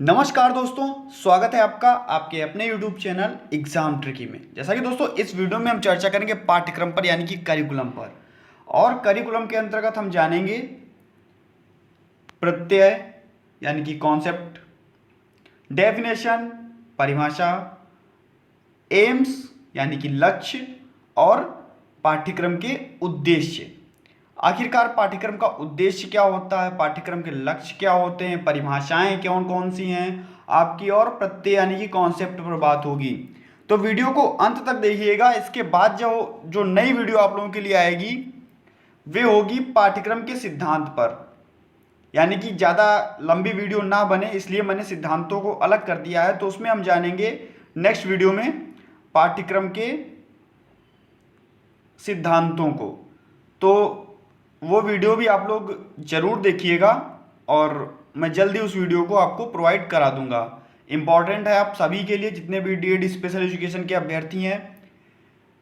नमस्कार दोस्तों, स्वागत है आपका आपके अपने YouTube चैनल एग्जाम ट्रिकी में। जैसा कि दोस्तों इस वीडियो में हम चर्चा करेंगे पाठ्यक्रम पर यानी कि करिकुलम पर। और करिकुलम के अंतर्गत हम जानेंगे प्रत्यय यानी कि कॉन्सेप्ट, डेफिनेशन परिभाषा, एम्स यानी कि लक्ष्य और पाठ्यक्रम के उद्देश्य। आखिरकार पाठ्यक्रम का उद्देश्य क्या होता है, पाठ्यक्रम के लक्ष्य क्या होते हैं, परिभाषाएं कौन कौन सी हैं आपकी, और प्रत्यय यानी कि कॉन्सेप्ट पर बात होगी। तो वीडियो को अंत तक देखिएगा। इसके बाद जो जो नई वीडियो आप लोगों के लिए आएगी वे होगी पाठ्यक्रम के सिद्धांत पर, यानी कि ज़्यादा लंबी वीडियो ना बने इसलिए मैंने सिद्धांतों को अलग कर दिया है। तो उसमें हम जानेंगे नेक्स्ट वीडियो में पाठ्यक्रम के सिद्धांतों को। तो वो वीडियो भी आप लोग ज़रूर देखिएगा और मैं जल्दी उस वीडियो को आपको प्रोवाइड करा दूंगा। इम्पॉर्टेंट है आप सभी के लिए, जितने भी डीएड स्पेशल एजुकेशन के अभ्यर्थी हैं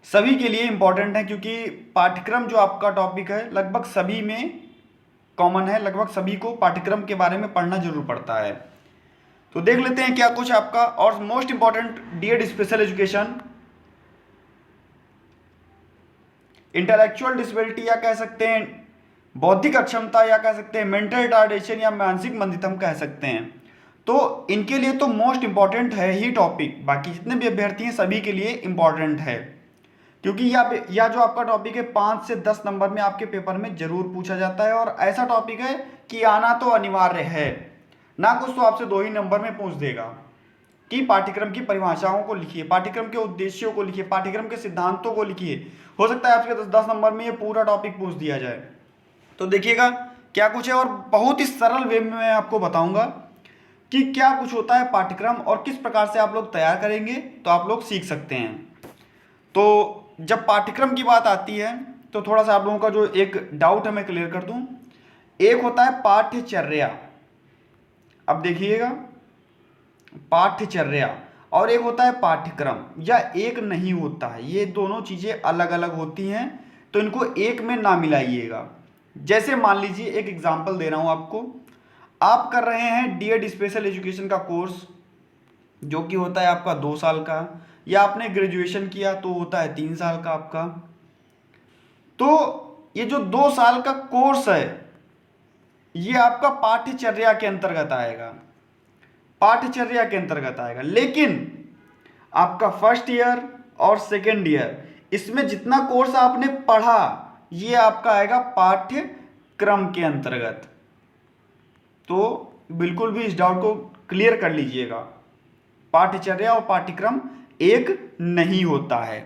सभी के लिए इम्पॉर्टेंट है, क्योंकि पाठ्यक्रम जो आपका टॉपिक है लगभग सभी में कॉमन है, लगभग सभी को पाठ्यक्रम के बारे में पढ़ना जरूर पड़ता है। तो देख लेते हैं क्या कुछ आपका। और most important DEd special education, intellectual disability या कह सकते हैं बौद्धिक अक्षमता, या कह सकते हैं मेंटल रिटार्डेशन या मानसिक मंदितम कह सकते हैं। तो इनके लिए तो मोस्ट इंपॉर्टेंट है ही टॉपिक, बाकी जितने भी अभ्यर्थी हैं सभी के लिए इंपॉर्टेंट है, क्योंकि या जो आपका टॉपिक है 5 से 10 नंबर में आपके पेपर में जरूर पूछा जाता है। और ऐसा टॉपिक है कि आना तो अनिवार्य है, ना कुछ तो आपसे 2 ही नंबर में पूछ देगा कि पाठ्यक्रम की परिभाषाओं को लिखिए, पाठ्यक्रम के उद्देश्यों को लिखिए, पाठ्यक्रम के सिद्धांतों को लिखिए। हो सकता है आपके 10 नंबर में ये पूरा टॉपिक पूछ दिया जाए। तो देखिएगा क्या कुछ है, और बहुत ही सरल वे में मैं आपको बताऊंगा कि क्या कुछ होता है पाठ्यक्रम और किस प्रकार से आप लोग तैयार करेंगे तो आप लोग सीख सकते हैं। तो जब पाठ्यक्रम की बात आती है तो थोड़ा सा आप लोगों का जो एक डाउट है मैं क्लियर कर दूं। एक होता है पाठ्यचर्या, अब देखिएगा पाठ्यचर्या, और एक होता है पाठ्यक्रम, या एक नहीं होता है, ये दोनों चीज़ें अलग अलग होती हैं। तो इनको एक में ना मिलाइएगा। जैसे मान लीजिए एक एग्जांपल दे रहा हूं आपको, आप कर रहे हैं डीएड स्पेशल एजुकेशन का कोर्स जो कि होता है आपका 2 साल का, या आपने ग्रेजुएशन किया तो होता है 3 साल का आपका। तो ये जो 2 साल का कोर्स है ये आपका पाठ्यचर्या के अंतर्गत आएगा, पाठ्यचर्या के अंतर्गत आएगा। लेकिन आपका फर्स्ट ईयर और सेकेंड ईयर इसमें जितना कोर्स आपने पढ़ा ये आपका आएगा पाठ्यक्रम के अंतर्गत। तो बिल्कुल भी इस डाउट को क्लियर कर लीजिएगा, पाठ्यचर्या और पाठ्यक्रम एक नहीं होता है।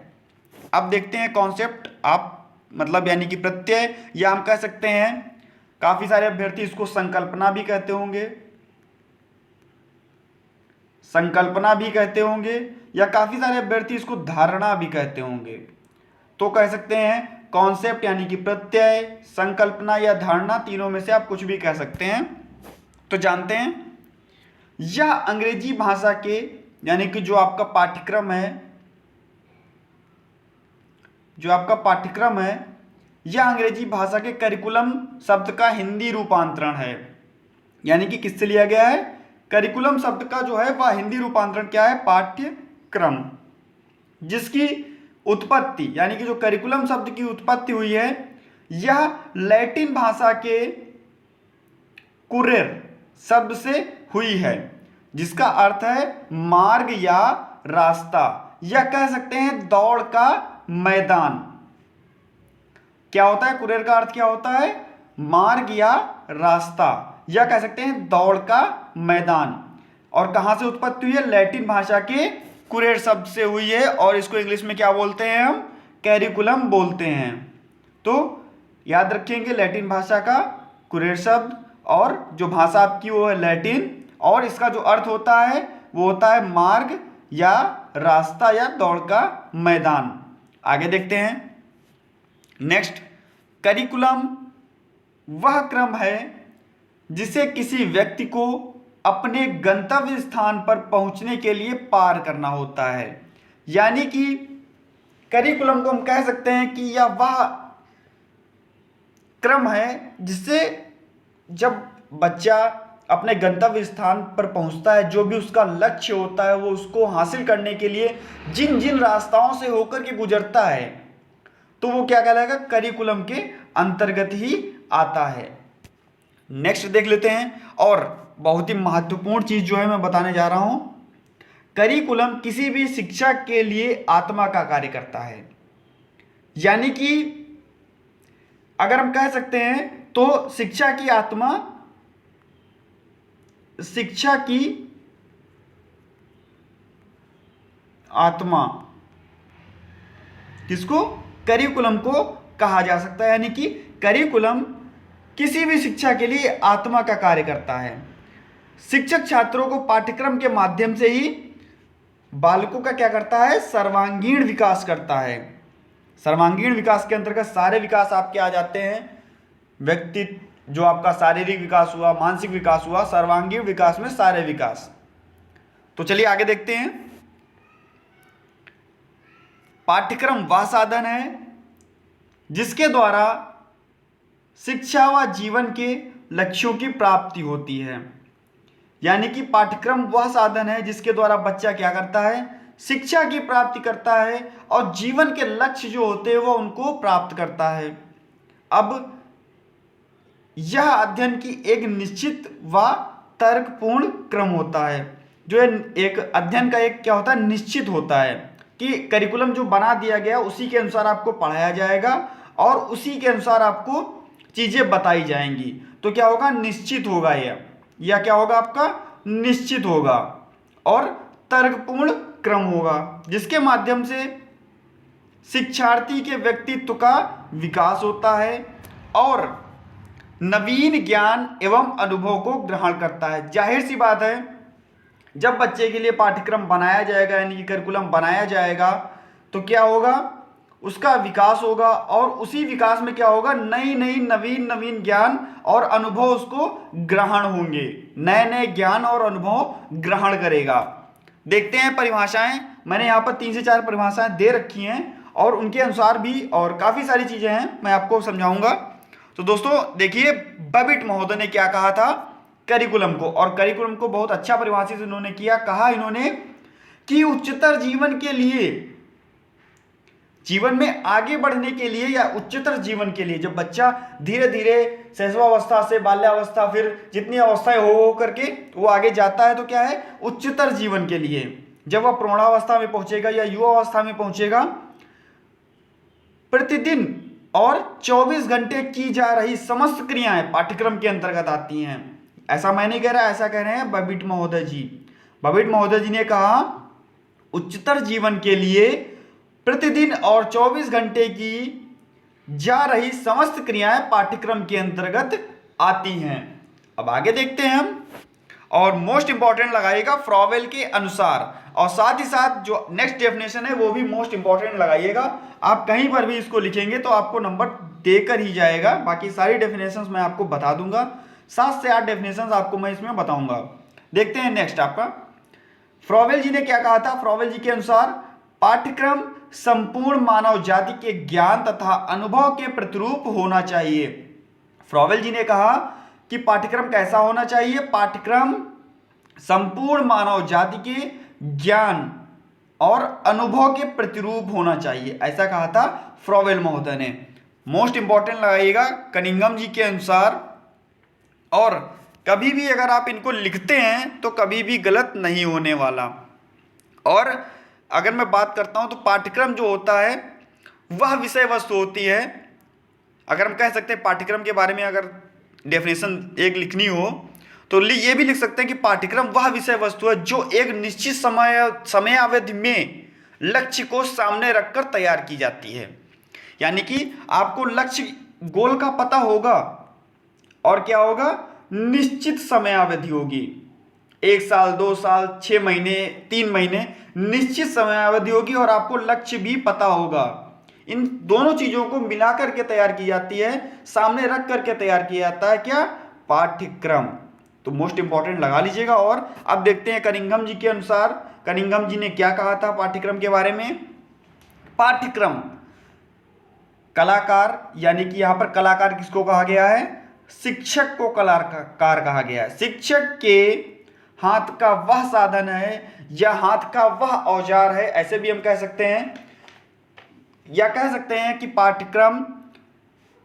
अब देखते हैं कॉन्सेप्ट, आप मतलब यानी कि प्रत्यय, या हम कह सकते हैं काफी सारे अभ्यर्थी इसको संकल्पना भी कहते होंगे, संकल्पना भी कहते होंगे, या काफी सारे अभ्यर्थी इसको धारणा भी कहते होंगे। तो कह सकते हैं कॉन्सेप्ट यानी कि प्रत्यय, संकल्पना या धारणा, तीनों में से आप कुछ भी कह सकते हैं। तो जानते हैं यह अंग्रेजी भाषा के यानी कि जो आपका पाठ्यक्रम है, जो आपका पाठ्यक्रम है यह अंग्रेजी भाषा के करिकुलम शब्द का हिंदी रूपांतरण है। यानी कि किससे लिया गया है, करिकुलम शब्द का जो है वह हिंदी रूपांतरण क्या है, पाठ्यक्रम, जिसकी उत्पत्ति यानी कि जो करिकुलम शब्द की उत्पत्ति हुई है यह लैटिन भाषा के कुरेर शब्द से हुई है, जिसका अर्थ है मार्ग या रास्ता, या कह सकते हैं दौड़ का मैदान। क्या होता है, कुरेर का अर्थ क्या होता है, मार्ग या रास्ता, या कह सकते हैं दौड़ का मैदान। और कहां से उत्पत्ति हुई है, लैटिन भाषा के कुरेर शब्द से हुई है, और इसको इंग्लिश में क्या बोलते हैं हम, कैरिकुलम बोलते हैं। तो याद रखेंगे लैटिन भाषा का कुरेर शब्द, और जो भाषा आपकी वो है लैटिन, और इसका जो अर्थ होता है वो होता है मार्ग या रास्ता या दौड़ का मैदान। आगे देखते हैं नेक्स्ट, करिकुलम वह क्रम है जिसे किसी व्यक्ति को अपने गंतव्य स्थान पर पहुंचने के लिए पार करना होता है। यानी कि करिकुलम को हम कह सकते हैं कि यह वह क्रम है जिससे जब बच्चा अपने गंतव्य स्थान पर पहुंचता है, जो भी उसका लक्ष्य होता है वो उसको हासिल करने के लिए जिन जिन रास्ताओं से होकर के गुजरता है, तो वो क्या कहलाएगा, करिकुलम के अंतर्गत ही आता है। नेक्स्ट देख लेते हैं, और बहुत ही महत्वपूर्ण चीज जो है मैं बताने जा रहा हूं, करिकुलम किसी भी शिक्षा के लिए आत्मा का कार्य करता है। यानी कि अगर हम कह सकते हैं तो शिक्षा की आत्मा, शिक्षा की आत्मा किसको, करिकुलम को कहा जा सकता है। यानी कि करिकुलम किसी भी शिक्षा के लिए आत्मा का कार्य करता है। शिक्षक छात्रों को पाठ्यक्रम के माध्यम से ही बालकों का क्या करता है, सर्वांगीण विकास करता है। सर्वांगीण विकास के अंतर्गत सारे विकास आपके आ जाते हैं, व्यक्तित्व जो आपका शारीरिक विकास हुआ, मानसिक विकास हुआ, सर्वांगीण विकास में सारे विकास। तो चलिए आगे देखते हैं। पाठ्यक्रम वह साधन है जिसके द्वारा शिक्षा व जीवन के लक्ष्यों की प्राप्ति होती है। यानी कि पाठ्यक्रम वह साधन है जिसके द्वारा बच्चा क्या करता है, शिक्षा की प्राप्ति करता है और जीवन के लक्ष्य जो होते हैं वो उनको प्राप्त करता है। अब यह अध्ययन की एक निश्चित व तर्कपूर्ण क्रम होता है। जो एक अध्ययन का एक क्या होता है, निश्चित होता है कि करिकुलम जो बना दिया गया उसी के अनुसार आपको पढ़ाया जाएगा और उसी के अनुसार आपको चीजें बताई जाएंगी। तो क्या होगा, निश्चित होगा या क्या होगा आपका, निश्चित होगा और तर्कपूर्ण क्रम होगा, जिसके माध्यम से शिक्षार्थी के व्यक्तित्व का विकास होता है और नवीन ज्ञान एवं अनुभव को ग्रहण करता है। जाहिर सी बात है, जब बच्चे के लिए पाठ्यक्रम बनाया जाएगा यानी कि करिकुलम बनाया जाएगा तो क्या होगा, उसका विकास होगा और उसी विकास में क्या होगा, नई नई नवीन नवीन ज्ञान और अनुभव उसको ग्रहण होंगे, नए नए ज्ञान और अनुभव ग्रहण करेगा। देखते हैं परिभाषाएं, मैंने यहाँ पर 3 से 4 परिभाषाएं दे रखी हैं और उनके अनुसार भी और काफ़ी सारी चीज़ें हैं, मैं आपको समझाऊंगा। तो दोस्तों देखिए, बबिट महोदय ने क्या कहा था करिकुलम को, और करिकुलम को बहुत अच्छा परिभाषित इन्होंने किया। कहा इन्होंने कि उच्चतर जीवन के लिए, जीवन में आगे बढ़ने के लिए या उच्चतर जीवन के लिए, जब बच्चा धीरे धीरे शैशवावस्था से बाल्यावस्था फिर जितनी अवस्थाएं हो करके वो आगे जाता है, तो क्या है, उच्चतर जीवन के लिए जब वह प्रौढ़ावस्था में पहुंचेगा या युवा अवस्था में पहुंचेगा, प्रतिदिन और 24 घंटे की जा रही समस्त क्रियाएं पाठ्यक्रम के अंतर्गत आती हैं। ऐसा मैं नहीं कह रहा, ऐसा कह रहे हैं बबिट महोदय जी। बबिट महोदय जी ने कहा उच्चतर जीवन के लिए प्रतिदिन और 24 घंटे की जा रही समस्त क्रियाएं पाठ्यक्रम के अंतर्गत आती हैं। अब आगे देखते हैं हम, और मोस्ट इंपॉर्टेंट लगाइएगा फ्रॉवेल के अनुसार, और साथ ही साथ जो नेक्स्ट डेफिनेशन है वो भी मोस्ट इंपॉर्टेंट लगाइएगा। आप कहीं पर भी इसको लिखेंगे तो आपको नंबर देकर ही जाएगा, बाकी सारी डेफिनेशंस मैं आपको बता दूंगा, 7 से 8 डेफिनेशंस आपको मैं इसमें बताऊंगा। देखते हैं नेक्स्ट आपका, फ्रॉवेल जी ने क्या कहा था। फ्रॉवेल जी के अनुसार पाठ्यक्रम संपूर्ण मानव जाति के ज्ञान तथा अनुभव के प्रतिरूप होना चाहिए। फ्रॉवेल जी ने कहा कि पाठ्यक्रम कैसा होना चाहिए, पाठ्यक्रम संपूर्ण मानव जाति के ज्ञान और अनुभव के प्रतिरूप होना चाहिए, ऐसा कहा था फ्रॉवेल महोदय ने। मोस्ट इंपॉर्टेंट लगाइएगा कनिंघम जी के अनुसार, और कभी भी अगर आप इनको लिखते हैं तो कभी भी गलत नहीं होने वाला। और अगर मैं बात करता हूं तो पाठ्यक्रम जो होता है वह विषय वस्तु होती है। अगर हम कह सकते हैं पाठ्यक्रम के बारे में अगर डेफिनेशन एक लिखनी हो तो ये भी लिख सकते हैं कि पाठ्यक्रम वह विषय वस्तु है जो एक निश्चित समयावधि में लक्ष्य को सामने रखकर तैयार की जाती है। यानी कि आपको लक्ष्य गोल का पता होगा और क्या होगा, निश्चित समयावधि होगी, 1 साल 2 साल 6 महीने 3 महीने निश्चित समयावधि होगी और आपको लक्ष्य भी पता होगा। इन दोनों चीजों को मिलाकर के तैयार की जाती है, सामने रख करके तैयार किया जाता है क्या, पाठ्यक्रम। तो मोस्ट इंपॉर्टेंट लगा लीजिएगा। और अब देखते हैं कनिंघम जी के अनुसार, कनिंघम जी ने क्या कहा था पाठ्यक्रम के बारे में। पाठ्यक्रम कलाकार, यानी कि यहां पर कलाकार किसको कहा गया है, शिक्षक को कलाकार कहा गया है। शिक्षक के हाथ का वह साधन है या हाथ का वह औजार है, ऐसे भी हम कह सकते हैं, या कह सकते हैं कि पाठ्यक्रम,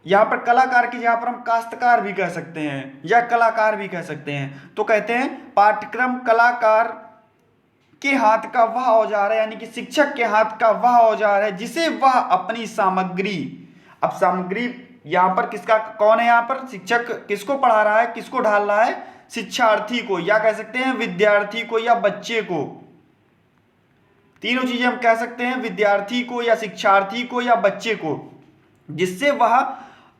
यहां पर कलाकार की जगह पर हम काश्तकार भी कह सकते हैं या कलाकार भी कह सकते हैं। तो कहते हैं पाठ्यक्रम कलाकार के हाथ का वह औजार है, यानी कि शिक्षक के हाथ का वह औजार है जिसे वह अपनी सामग्री, अब सामग्री यहां पर किसका, कौन है, यहां पर शिक्षक किसको पढ़ा रहा है, किसको ढाल रहा है, शिक्षार्थी को, या कह सकते हैं विद्यार्थी को या बच्चे को। तीनों चीजें हम कह सकते हैं, विद्यार्थी को या शिक्षार्थी को या बच्चे को, जिससे वह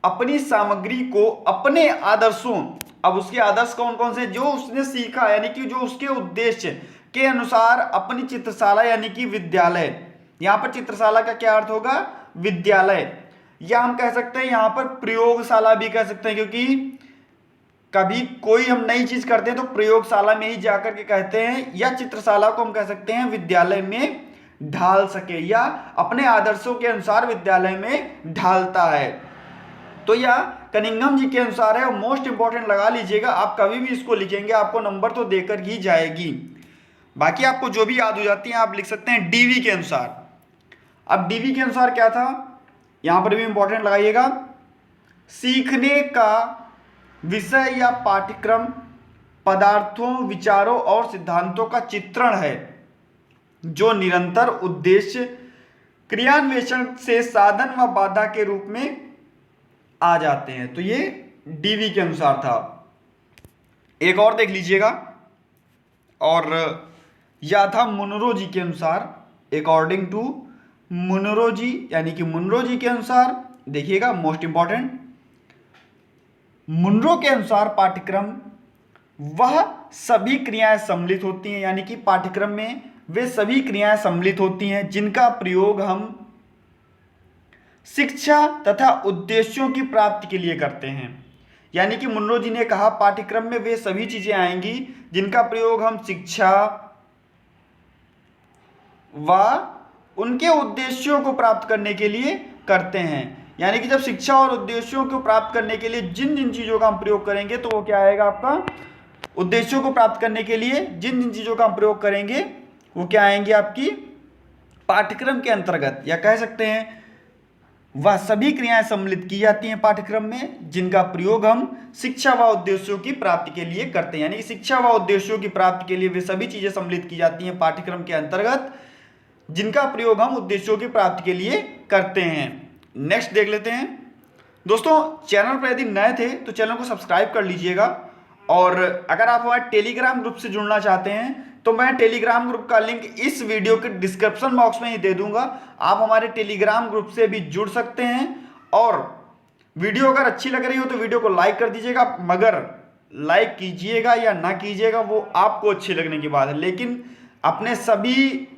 अपनी सामग्री को अपने आदर्शों, अब उसके आदर्श कौन कौन से, जो उसने सीखा यानी कि जो उसके उद्देश्य के अनुसार अपनी चित्रशाला यानी कि विद्यालय, यहां पर चित्रशाला का क्या अर्थ होगा, विद्यालय, या हम कह सकते हैं यहां पर प्रयोगशाला भी कह सकते हैं, क्योंकि कभी कोई हम नई चीज करते हैं तो प्रयोगशाला में ही जाकर के कहते हैं, या चित्रशाला को हम कह सकते हैं विद्यालय में ढाल सके या अपने आदर्शों के अनुसार विद्यालय में ढालता है। तो यह कनिंघम जी के अनुसार है, और मोस्ट इंपॉर्टेंट लगा लीजिएगा, आप कभी भी इसको लिखेंगे आपको नंबर तो देकर ही जाएगी, बाकी आपको जो भी याद हो जाती है आप लिख सकते हैं डीवी के अनुसार। अब डीवी के अनुसार क्या था, यहां पर भी इंपॉर्टेंट लगाइएगा, सीखने का विषय या पाठ्यक्रम पदार्थों, विचारों और सिद्धांतों का चित्रण है जो निरंतर उद्देश्य क्रियान्वेषण से साधन व बाधा के रूप में आ जाते हैं। तो ये डीवी के अनुसार था। एक और देख लीजिएगा, और यह था मुनरो जी के अनुसार, अकॉर्डिंग टू मुनरो जी, यानी कि मुनरो जी के अनुसार देखिएगा, मोस्ट इंपॉर्टेंट, मुनरो के अनुसार पाठ्यक्रम वह सभी क्रियाएं सम्मिलित होती हैं, यानी कि पाठ्यक्रम में वे सभी क्रियाएं सम्मिलित होती हैं जिनका प्रयोग हम शिक्षा तथा उद्देश्यों की प्राप्ति के लिए करते हैं। यानी कि मुनरो जी ने कहा पाठ्यक्रम में वे सभी चीजें आएंगी जिनका प्रयोग हम शिक्षा व उनके उद्देश्यों को प्राप्त करने के लिए करते हैं। यानी कि जब शिक्षा और उद्देश्यों को प्राप्त करने के लिए जिन जिन चीजों का हम प्रयोग करेंगे तो वो क्या आएगा आपका, उद्देश्यों को प्राप्त करने के लिए जिन जिन चीजों का हम प्रयोग करेंगे वो क्या आएंगे आपकी पाठ्यक्रम के अंतर्गत, या कह सकते हैं वह सभी क्रियाएं सम्मिलित की जाती हैं पाठ्यक्रम में जिनका प्रयोग हम शिक्षा व उद्देश्यों की प्राप्ति के लिए करते हैं। यानी कि शिक्षा व उद्देश्यों की प्राप्ति के लिए वे सभी चीजें सम्मिलित की जाती हैं पाठ्यक्रम के अंतर्गत जिनका प्रयोग हम उद्देश्यों की प्राप्ति के लिए करते हैं। नेक्स्ट देख लेते हैं दोस्तों, चैनल पर यदि नए थे तो चैनल को सब्सक्राइब कर लीजिएगा, और अगर आप हमारे टेलीग्राम ग्रुप से जुड़ना चाहते हैं तो मैं टेलीग्राम ग्रुप का लिंक इस वीडियो के डिस्क्रिप्शन बॉक्स में ही दे दूंगा, आप हमारे टेलीग्राम ग्रुप से भी जुड़ सकते हैं। और वीडियो अगर अच्छी लग रही हो तो वीडियो को लाइक कर दीजिएगा, मगर लाइक कीजिएगा या ना कीजिएगा वो आपको अच्छी लगने की बात है, लेकिन अपने सभी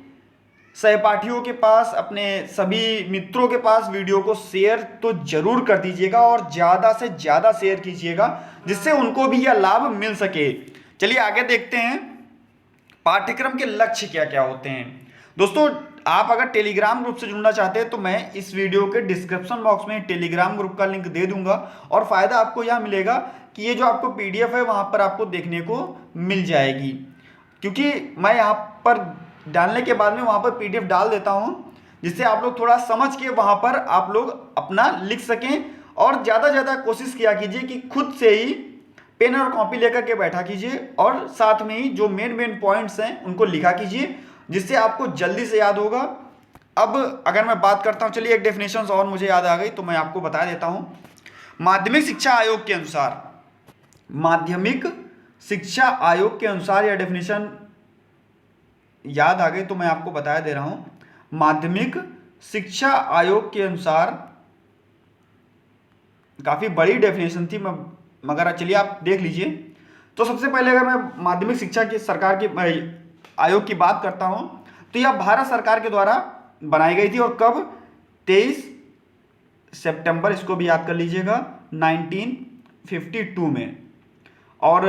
सहपाठियों के पास, अपने सभी मित्रों के पास वीडियो को शेयर तो जरूर कर दीजिएगा, और ज़्यादा से ज़्यादा शेयर कीजिएगा जिससे उनको भी यह लाभ मिल सके। चलिए आगे देखते हैं पाठ्यक्रम के लक्ष्य क्या क्या होते हैं। दोस्तों आप अगर टेलीग्राम ग्रुप से जुड़ना चाहते हैं तो मैं इस वीडियो के डिस्क्रिप्शन बॉक्स में टेलीग्राम ग्रुप का लिंक दे दूंगा, और फायदा आपको यह मिलेगा कि ये जो आपको पीडीएफ है वहां पर आपको देखने को मिल जाएगी, क्योंकि मैं यहाँ पर डालने के बाद में वहां पर पीडीएफ डाल देता हूं जिससे आप लोग थोड़ा समझ के वहां पर आप लोग अपना लिख सकें, और ज़्यादा से ज़्यादा कोशिश किया कीजिए कि खुद से ही पेन और कॉपी लेकर के बैठा कीजिए, और साथ में ही जो मेन पॉइंट्स हैं उनको लिखा कीजिए जिससे आपको जल्दी से याद होगा। अब अगर मैं बात करता हूं, चलिए एक डेफिनेशन और मुझे याद आ गई तो मैं आपको बता देता हूं। माध्यमिक शिक्षा आयोग के अनुसार, माध्यमिक शिक्षा आयोग के अनुसार यह डेफिनेशन याद आ गई तो मैं आपको बता दे रहा हूं। माध्यमिक शिक्षा आयोग के अनुसार काफी बड़ी डेफिनेशन थी, मगर चलिए आप देख लीजिए। तो सबसे पहले अगर मैं माध्यमिक शिक्षा की सरकार की आयोग की बात करता हूं तो यह भारत सरकार के द्वारा बनाई गई थी, और कब, 23 सितंबर, इसको भी याद कर लीजिएगा, 1952 में। और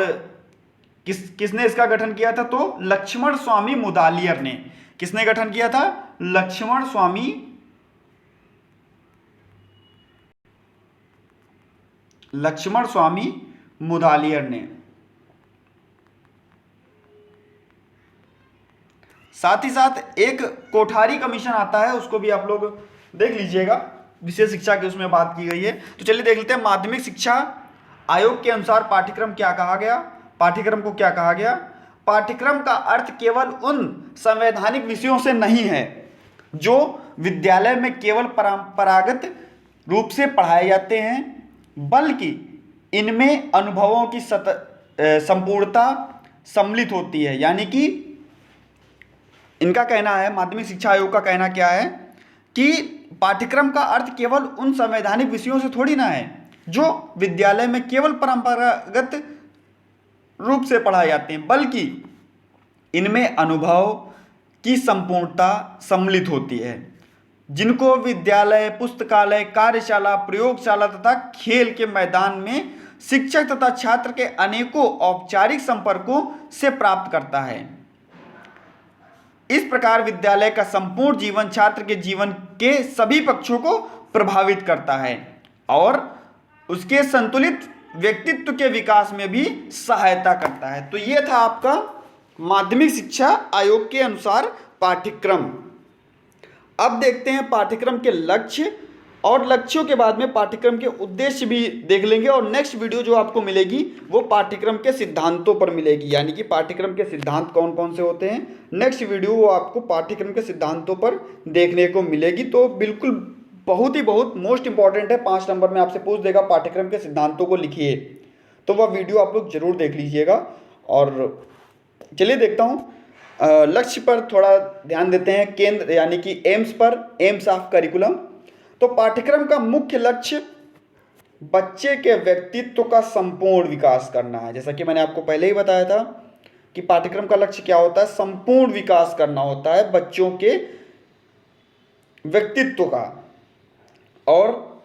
किसने इसका गठन किया था, तो लक्ष्मण स्वामी मुदालियर ने। किसने गठन किया था, लक्ष्मण स्वामी लक्ष्मण स्वामी मुदालियर ने। साथ ही साथ एक कोठारी कमीशन आता है, उसको भी आप लोग देख लीजिएगा, विशेष शिक्षा की उसमें बात की गई है। तो चलिए देख लेते हैं माध्यमिक शिक्षा आयोग के अनुसार पाठ्यक्रम क्या कहा गया। पाठ्यक्रम को क्या कहा गया? पाठ्यक्रम का अर्थ केवल उन संवैधानिक विषयों से नहीं है जो विद्यालय में केवल परंपरागत रूप से पढ़ाए जाते हैं, बल्कि इनमें अनुभवों की संपूर्णता सम्मिलित होती है। यानी कि इनका कहना है, माध्यमिक शिक्षा आयोग का कहना क्या है कि पाठ्यक्रम का अर्थ केवल उन संवैधानिक विषयों से थोड़ी ना है जो विद्यालय में केवल परंपरागत रूप से पढ़ाए जाते हैं, बल्कि इनमें अनुभव की संपूर्णता सम्मिलित होती है, जिनको विद्यालय, पुस्तकालय, कार्यशाला, प्रयोगशाला तथा खेल के मैदान में शिक्षक तथा छात्र के अनेकों औपचारिक संपर्कों से प्राप्त करता है। इस प्रकार विद्यालय का संपूर्ण जीवन छात्र के जीवन के सभी पक्षों को प्रभावित करता है और उसके संतुलित व्यक्तित्व के विकास में भी सहायता करता है। तो ये था आपका माध्यमिक शिक्षा आयोग के अनुसार पाठ्यक्रम। अब देखते हैं पाठ्यक्रम के लक्ष्य, और लक्ष्यों के बाद में पाठ्यक्रम के उद्देश्य भी देख लेंगे। और नेक्स्ट वीडियो जो आपको मिलेगी वो पाठ्यक्रम के सिद्धांतों पर मिलेगी, यानी कि पाठ्यक्रम के सिद्धांत कौन कौन से होते हैं। नेक्स्ट वीडियो वो आपको पाठ्यक्रम के सिद्धांतों पर देखने को मिलेगी। तो बिल्कुल बहुत मोस्ट इंपॉर्टेंट है, 5 नंबर में आपसे पूछ देगा पाठ्यक्रम के सिद्धांतों को लिखिए, तो वह वीडियो आप लोग जरूर देख लीजिएगा। और चलिए देखता हूँ लक्ष्य पर थोड़ा ध्यान देते हैं, केंद्र यानी कि एम्स पर, एम्स ऑफ करिकुलम। तो पाठ्यक्रम का मुख्य लक्ष्य बच्चे के व्यक्तित्व का संपूर्ण विकास करना है। जैसा कि मैंने आपको पहले ही बताया था कि पाठ्यक्रम का लक्ष्य क्या होता है, संपूर्ण विकास करना होता है बच्चों के व्यक्तित्व का, और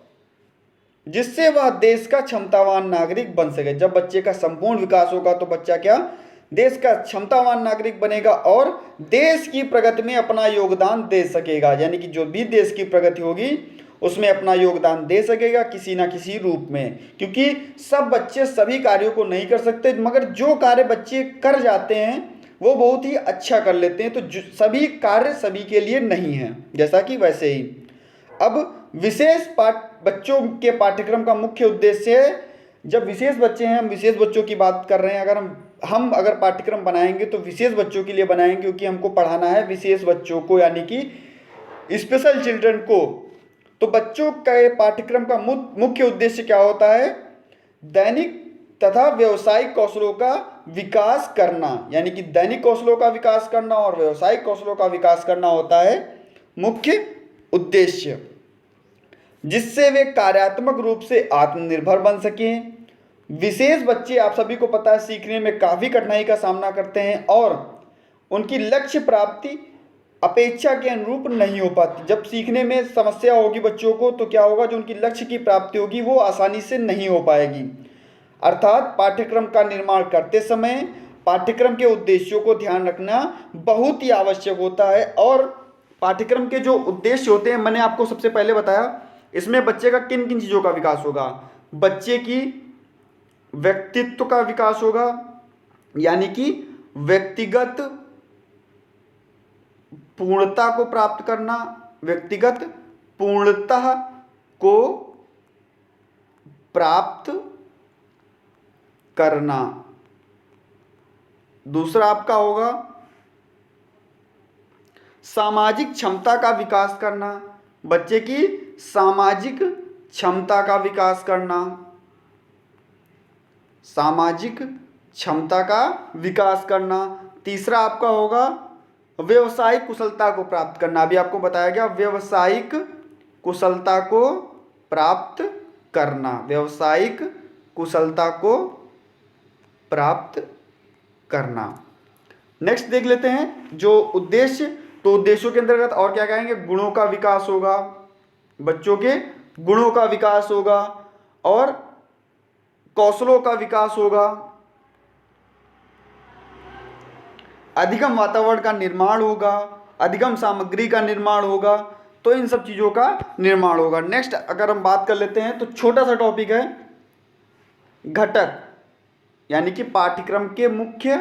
जिससे वह देश का क्षमतावान नागरिक बन सके। जब बच्चे का संपूर्ण विकास होगा तो बच्चा क्या, देश का क्षमतावान नागरिक बनेगा और देश की प्रगति में अपना योगदान दे सकेगा। यानी कि जो भी देश की प्रगति होगी उसमें अपना योगदान दे सकेगा किसी ना किसी रूप में, क्योंकि सब बच्चे सभी कार्यों को नहीं कर सकते, मगर जो कार्य बच्चे कर जाते हैं वो बहुत ही अच्छा कर लेते हैं। तो सभी कार्य सभी के लिए नहीं है, जैसा कि वैसे ही अब विशेष बच्चों के पाठ्यक्रम का मुख्य उद्देश्य है, जब विशेष बच्चे हैं, हम विशेष बच्चों की बात कर रहे हैं, अगर हम अगर पाठ्यक्रम बनाएंगे तो विशेष बच्चों के लिए बनाएंगे, क्योंकि हमको पढ़ाना है विशेष बच्चों को, यानी कि स्पेशल चिल्ड्रन को। तो बच्चों के पाठ्यक्रम का मुख्य उद्देश्य क्या होता है, दैनिक तथा व्यावसायिक कौशलों का विकास करना, यानी कि दैनिक कौशलों का विकास करना और व्यावसायिक कौशलों का विकास करना होता है मुख्य उद्देश्य, जिससे वे कार्यात्मक रूप से आत्मनिर्भर बन सकें। विशेष बच्चे, आप सभी को पता है, सीखने में काफ़ी कठिनाई का सामना करते हैं और उनकी लक्ष्य प्राप्ति अपेक्षा के अनुरूप नहीं हो पाती। जब सीखने में समस्या होगी बच्चों को तो क्या होगा, जो उनकी लक्ष्य की प्राप्ति होगी वो आसानी से नहीं हो पाएगी। अर्थात पाठ्यक्रम का निर्माण करते समय पाठ्यक्रम के उद्देश्यों को ध्यान रखना बहुत ही आवश्यक होता है। और पाठ्यक्रम के जो उद्देश्य होते हैं, मैंने आपको सबसे पहले बताया, इसमें बच्चे का किन किन चीज़ों का विकास होगा। बच्चे की व्यक्तित्व का विकास होगा, यानी कि व्यक्तिगत पूर्णता को प्राप्त करना, व्यक्तिगत पूर्णता को प्राप्त करना। दूसरा आपका होगा सामाजिक क्षमता का विकास करना, बच्चे की सामाजिक क्षमता का विकास करना, सामाजिक क्षमता का विकास करना। तीसरा आपका होगा व्यवसायिक कुशलता को प्राप्त करना, अभी आपको बताया गया, व्यवसायिक कुशलता को प्राप्त करना, व्यवसायिक कुशलता को प्राप्त करना। नेक्स्ट देख लेते हैं जो उद्देश्य, तो उद्देश्यों के अंतर्गत और क्या कहेंगे, गुणों का विकास होगा, बच्चों के गुणों का विकास होगा और कौशलों का विकास होगा, अधिगम वातावरण का निर्माण होगा, अधिगम सामग्री का निर्माण होगा, तो इन सब चीज़ों का निर्माण होगा। नेक्स्ट अगर हम बात कर लेते हैं तो छोटा सा टॉपिक है घटक यानी कि पाठ्यक्रम के मुख्य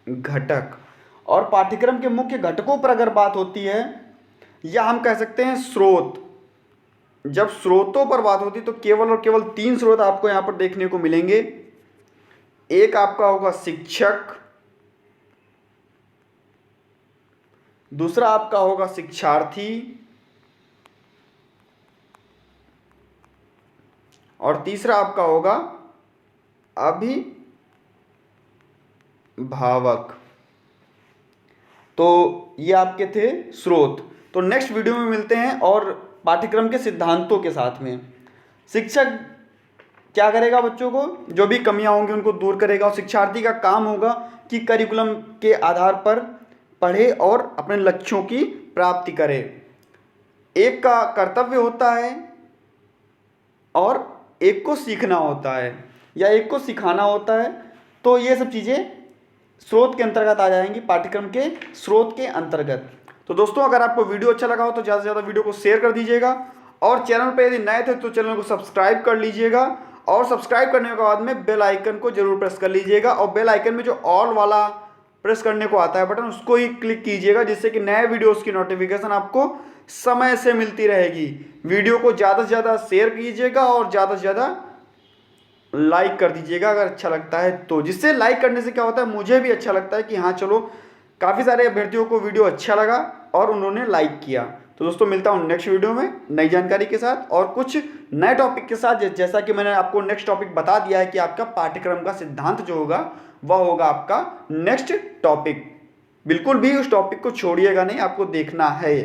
घटक। और पाठ्यक्रम के मुख्य घटकों पर अगर बात होती है, या हम कह सकते हैं स्रोत। जब स्रोतों पर बात होती है तो केवल और केवल 3 स्रोत आपको यहां पर देखने को मिलेंगे। एक आपका होगा शिक्षक, दूसरा आपका होगा शिक्षार्थी, और तीसरा आपका होगा अभिभावक। तो ये आपके थे स्रोत। तो नेक्स्ट वीडियो में मिलते हैं और पाठ्यक्रम के सिद्धांतों के साथ में। शिक्षक क्या करेगा, बच्चों को जो भी कमियां होंगी उनको दूर करेगा, और शिक्षार्थी का काम होगा कि करिकुलम के आधार पर पढ़े और अपने लक्ष्यों की प्राप्ति करे। एक का कर्तव्य होता है और एक को सीखना होता है, या एक को सिखाना होता है। तो ये सब चीज़ें स्रोत के अंतर्गत आ जाएंगी, पाठ्यक्रम के स्रोत के अंतर्गत। तो दोस्तों, अगर आपको वीडियो अच्छा लगा हो तो ज़्यादा से ज़्यादा वीडियो को शेयर कर दीजिएगा, और चैनल पर यदि नए थे तो चैनल को सब्सक्राइब कर लीजिएगा, और सब्सक्राइब करने के बाद में बेल आइकन को जरूर प्रेस कर लीजिएगा, और बेल आइकन में जो ऑल वाला प्रेस करने को आता है बटन, उसको ही क्लिक कीजिएगा, जिससे कि नए वीडियोस की नोटिफिकेशन आपको समय से मिलती रहेगी। वीडियो को ज़्यादा से ज़्यादा शेयर कीजिएगा और ज़्यादा से ज़्यादा लाइक कर दीजिएगा अगर अच्छा लगता है तो। जिससे लाइक करने से क्या होता है, मुझे भी अच्छा लगता है कि हाँ चलो, काफ़ी सारे अभ्यर्थियों को वीडियो अच्छा लगा और उन्होंने लाइक किया। तो दोस्तों, मिलता हूँ नेक्स्ट वीडियो में नई जानकारी के साथ और कुछ नए टॉपिक के साथ। जैसा कि मैंने आपको नेक्स्ट टॉपिक बता दिया है कि आपका पाठ्यक्रम का सिद्धांत जो होगा वह होगा आपका नेक्स्ट टॉपिक। बिल्कुल भी उस टॉपिक को छोड़िएगा नहीं, आपको देखना है।